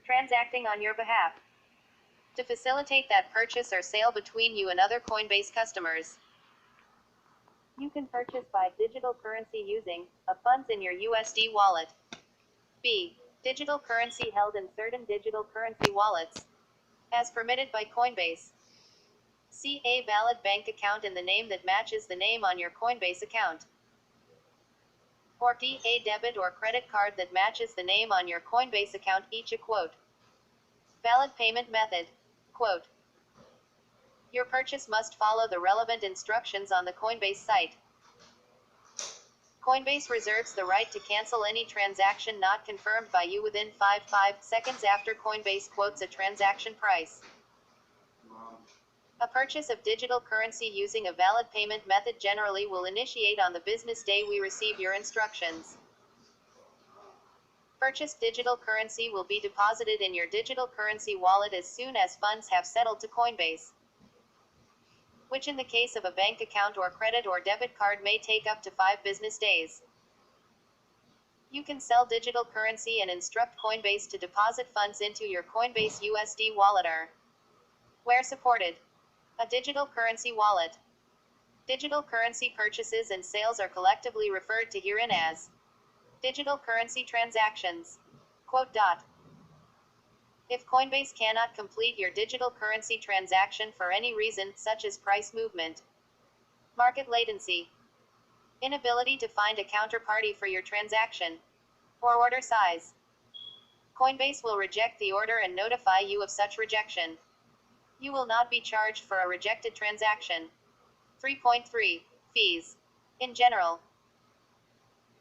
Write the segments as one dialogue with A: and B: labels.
A: transacting on your behalf. To facilitate that purchase or sale between you and other Coinbase customers. You can purchase by digital currency using funds in your USD wallet. B. Digital currency held in certain digital currency wallets, as permitted by Coinbase. C. A valid bank account in the name that matches the name on your Coinbase account. Or D. A debit or credit card that matches the name on your Coinbase account, each a quote. Valid payment method. Quote. Your purchase must follow the relevant instructions on the Coinbase site. Coinbase reserves the right to cancel any transaction not confirmed by you within 5 seconds after Coinbase quotes a transaction price. A purchase of digital currency using a valid payment method generally will initiate on the business day we receive your instructions. Purchased digital currency will be deposited in your digital currency wallet as soon as funds have settled to Coinbase, which in the case of a bank account or credit or debit card may take up to 5 business days. You can sell digital currency and instruct Coinbase to deposit funds into your Coinbase USD wallet or, where supported, a digital currency wallet. Digital currency purchases and sales are collectively referred to herein as digital currency transactions. Quote. If Coinbase cannot complete your digital currency transaction for any reason, such as price movement, market latency, inability to find a counterparty for your transaction, or order size, Coinbase will reject the order and notify you of such rejection. You will not be charged for a rejected transaction. 3.3. Fees. In general,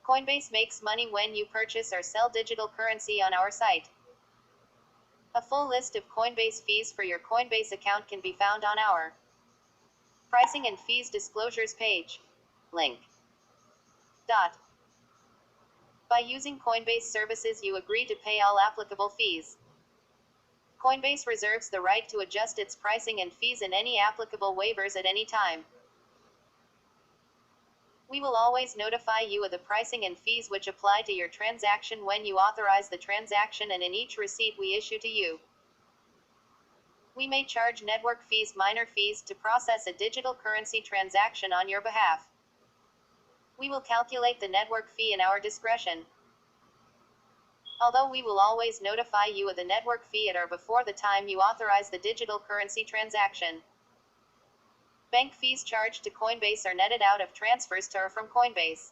A: Coinbase makes money when you purchase or sell digital currency on our site. A full list of Coinbase fees for your Coinbase account can be found on our Pricing and Fees Disclosures page. Link. By using Coinbase services, you agree to pay all applicable fees. Coinbase reserves the right to adjust its pricing and fees and any applicable waivers at any time. We will always notify you of the pricing and fees which apply to your transaction when you authorize the transaction and in each receipt we issue to you. We may charge network fees, minor fees, to process a digital currency transaction on your behalf. We will calculate the network fee in our discretion. Although we will always notify you of the network fee at or before the time you authorize the digital currency transaction. Bank fees charged to Coinbase are netted out of transfers to or from Coinbase.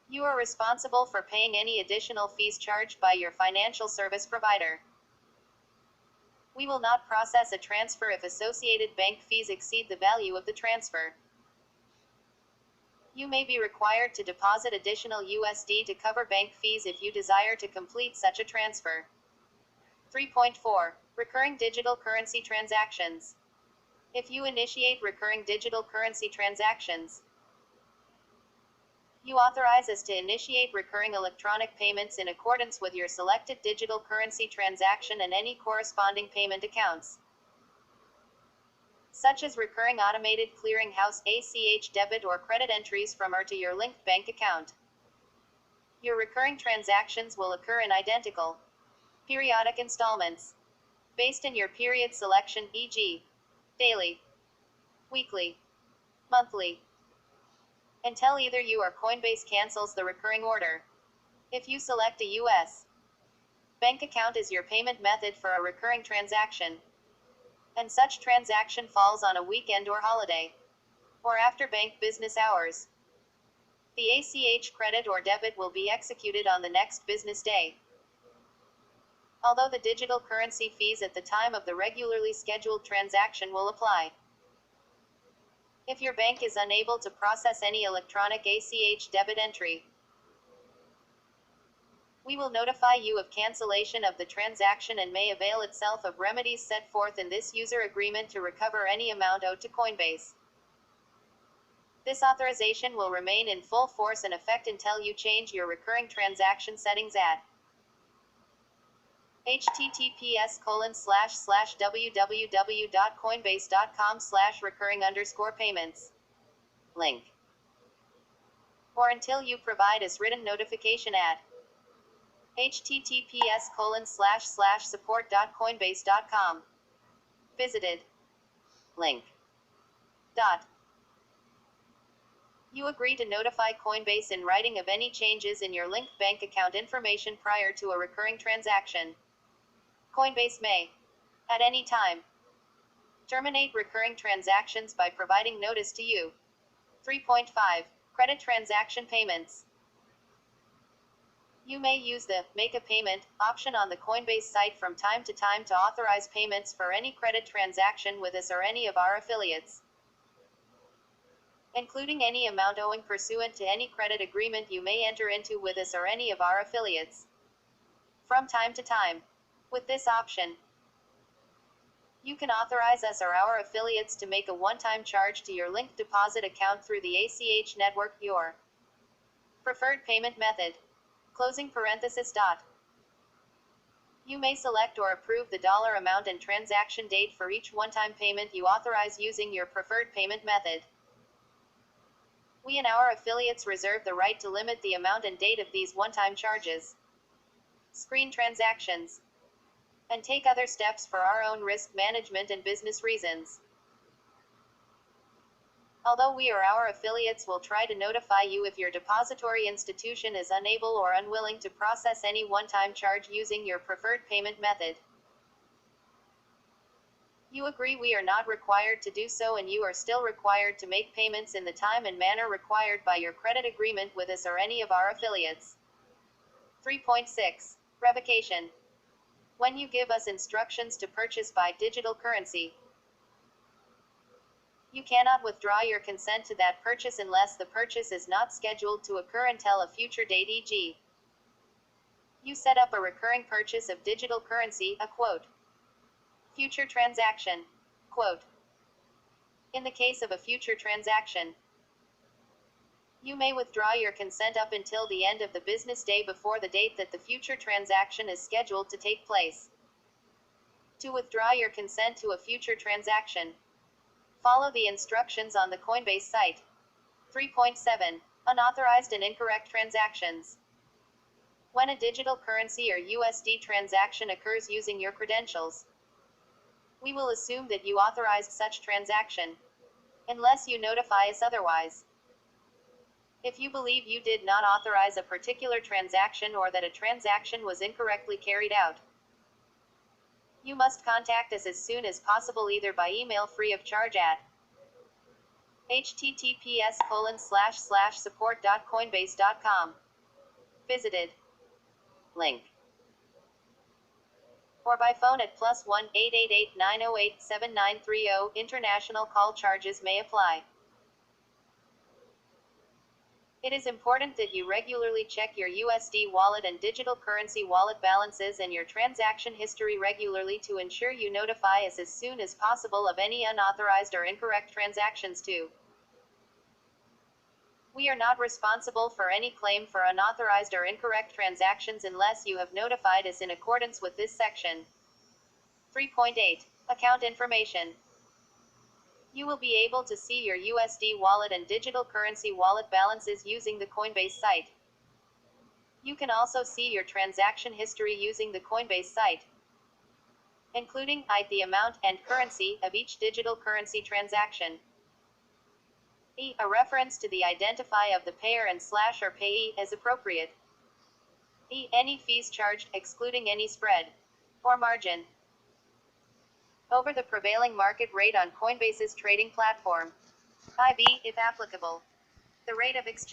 A: You are responsible for paying any additional fees charged by your financial service provider. We will not process a transfer if associated bank fees exceed the value of the transfer. You may be required to deposit additional USD to cover bank fees if you desire to complete such a transfer. 3.4. Recurring digital currency transactions. If you initiate recurring digital currency transactions, you authorize us to initiate recurring electronic payments in accordance with your selected digital currency transaction and any corresponding payment accounts, such as recurring automated clearinghouse ACH debit or credit entries from or to your linked bank account. Your recurring transactions will occur in identical, periodic installments, based on your period selection, e.g., daily, weekly, monthly, until either you or Coinbase cancels the recurring order. If you select a U.S. bank account as your payment method for a recurring transaction, and such transaction falls on a weekend or holiday, or after bank business hours, the ACH credit or debit will be executed on the next business day. Although the digital currency fees at the time of the regularly scheduled transaction will apply. If your bank is unable to process any electronic ACH debit entry, we will notify you of cancellation of the transaction and may avail itself of remedies set forth in this user agreement to recover any amount owed to Coinbase. This authorization will remain in full force and effect until you change your recurring transaction settings at https://www.coinbase.com/recurring_payments. Link. Or until you provide us written notification at https://support.coinbase.com. Visited. Link. Dot. You agree to notify Coinbase in writing of any changes in your linked bank account information prior to a recurring transaction. Coinbase may, at any time, terminate recurring transactions by providing notice to you. 3.5. Credit transaction payments. You may use the Make a Payment option on the Coinbase site from time to time to authorize payments for any credit transaction with us or any of our affiliates, including any amount owing pursuant to any credit agreement you may enter into with us or any of our affiliates. From time to time, with this option, you can authorize us or our affiliates to make a one-time charge to your linked deposit account through the ACH network, your preferred payment method. Closing parenthesis. You may select or approve the dollar amount and transaction date for each one-time payment you authorize using your preferred payment method. We and our affiliates reserve the right to limit the amount and date of these one-time charges, screen transactions, and take other steps for our own risk management and business reasons. Although we or our affiliates will try to notify you if your depository institution is unable or unwilling to process any one-time charge using your preferred payment method. You agree we are not required to do so, and you are still required to make payments in the time and manner required by your credit agreement with us or any of our affiliates. 3.6. Revocation. When you give us instructions to purchase by digital currency, you cannot withdraw your consent to that purchase unless the purchase is not scheduled to occur until a future date, e.g., you set up a recurring purchase of digital currency, a quote, future transaction, quote. In the case of a future transaction, you may withdraw your consent up until the end of the business day before the date that the future transaction is scheduled to take place. To withdraw your consent to a future transaction, follow the instructions on the Coinbase site. 3.7. Unauthorized and incorrect transactions. When a digital currency or USD transaction occurs using your credentials, we will assume that you authorized such transaction, unless you notify us otherwise. If you believe you did not authorize a particular transaction or that a transaction was incorrectly carried out, you must contact us as soon as possible, either by email free of charge at https://support.coinbase.com. Visited. Link. Or by phone at +1 888 908 7930. International call charges may apply. It is important that you regularly check your USD wallet and digital currency wallet balances and your transaction history regularly to ensure you notify us as soon as possible of any unauthorized or incorrect transactions too. We are not responsible for any claim for unauthorized or incorrect transactions unless you have notified us in accordance with this section. 3.8. Account information. You will be able to see your USD wallet and digital currency wallet balances using the Coinbase site. You can also see your transaction history using the Coinbase site, including the amount and currency of each digital currency transaction. A reference to the identifier of the payer and / or payee as appropriate. Any fees charged, excluding any spread or margin over the prevailing market rate on Coinbase's trading platform. If applicable, the rate of exchange.